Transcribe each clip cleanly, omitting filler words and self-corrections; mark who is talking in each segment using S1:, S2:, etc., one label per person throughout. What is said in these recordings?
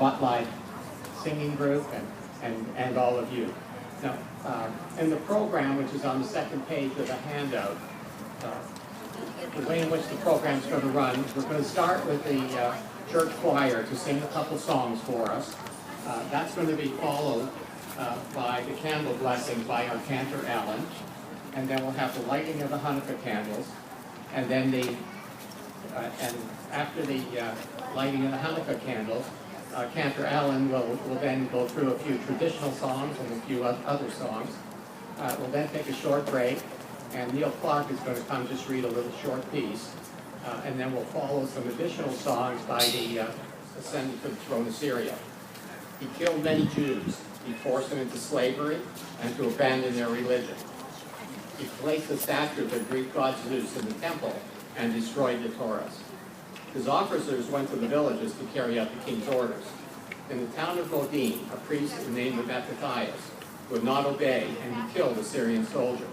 S1: live singing group and all of you. Now, in the program, which is on the second page of the handout, the way in which the program is going to run, we're going to start with the church choir to sing a couple songs for us. That's going to be followed by the candle blessing by our cantor Ellen, and then we'll have the lighting of the Hanukkah candles, and then and after the lighting of the Hanukkah candles, Cantor Allen will then go through a few traditional songs and a few other songs. We'll then take a short break, and Neil Clark is going to come just read a little short piece, and then we'll follow some additional songs by the ascendant to the throne of Syria. He killed many Jews. He forced them into slavery and to abandon their religion. He placed the statue of the Greek god Zeus in the temple and destroyed the Torahs. His officers went to the villages to carry out the king's orders. In the town of Modin, a priest named Mattathias would not obey, and he killed a Syrian soldier.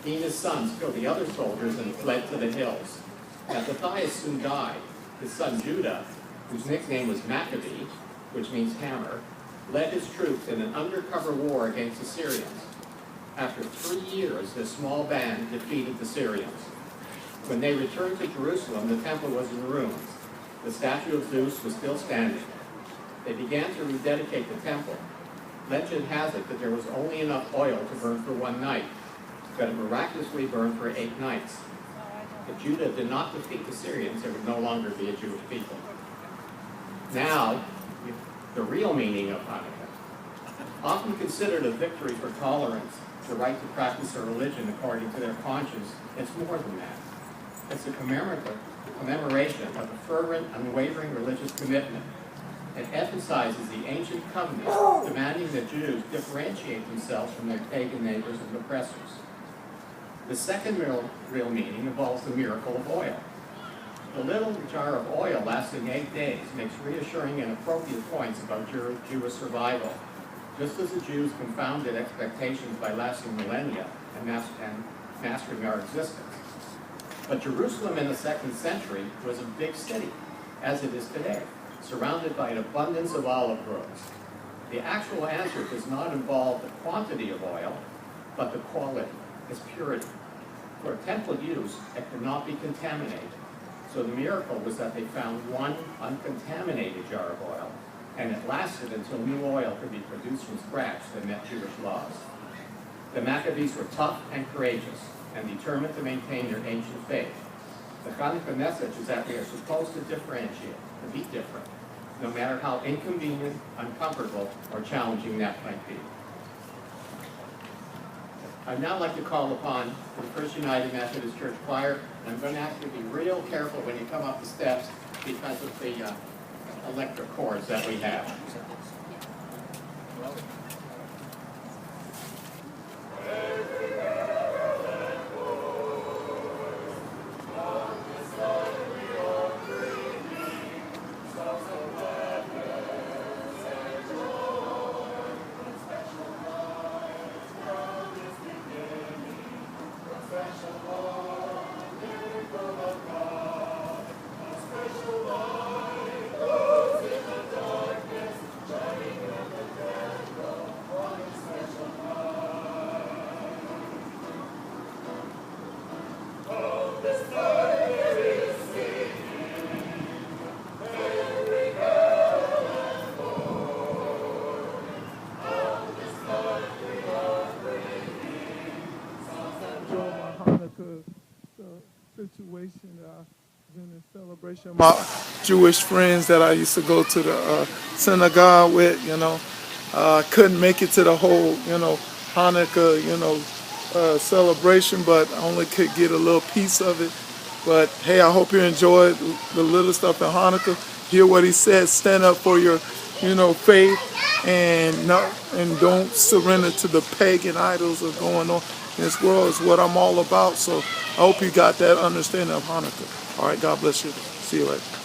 S1: He and his sons killed the other soldiers and fled to the hills. Mattathias soon died. His son Judah, whose nickname was Maccabee, which means hammer, led his troops in an undercover war against the Syrians. After 3 years, this small band defeated the Syrians. When they returned to Jerusalem, the temple was in ruins. The statue of Zeus was still standing. They began to rededicate the temple. Legend has it that there was only enough oil to burn for 1 night, but it miraculously burned for 8 nights. If Judah did not defeat the Syrians, there would no longer be a Jewish people. Now, the real meaning of Hanukkah, often considered a victory for tolerance, the right to practice their religion according to their conscience, it's more than that. It's a commemoration of a fervent, unwavering religious commitment. It emphasizes the ancient covenant demanding that Jews differentiate themselves from their pagan neighbors and oppressors. The second real meaning involves the miracle of oil. The little jar of oil lasting 8 days makes reassuring and appropriate points about Jewish survival, just as the Jews confounded expectations by lasting millennia and mastering our existence. But Jerusalem in the 2nd century was a big city, as it is today, surrounded by an abundance of olive groves. The actual answer does not involve the quantity of oil, but the quality, its purity. For temple use, it could not be contaminated. So the miracle was that they found one uncontaminated jar of oil, and it lasted until new oil could be produced from scratch that met Jewish laws. The Maccabees were tough and courageous, and determined to maintain their ancient faith. The Hanukkah message is that we are supposed to differentiate, to be different, no matter how inconvenient, uncomfortable, or challenging that might be. I'd now like to call upon the First United Methodist Church Choir, and I'm going to ask you to be real careful when you come up the steps because of the electric cords that we have.
S2: Situation that I was in celebration. My Jewish friends that I used to go to the synagogue with, couldn't make it to the whole, Hanukkah, celebration, but I only could get a little piece of it. But hey, I hope you enjoyed the little stuff in Hanukkah. Hear what he said: stand up for your, faith, and don't surrender to the pagan idols that are going on in this world. Is what I'm all about. So I hope you got that understanding of Hanukkah. All right, God bless you. See you later.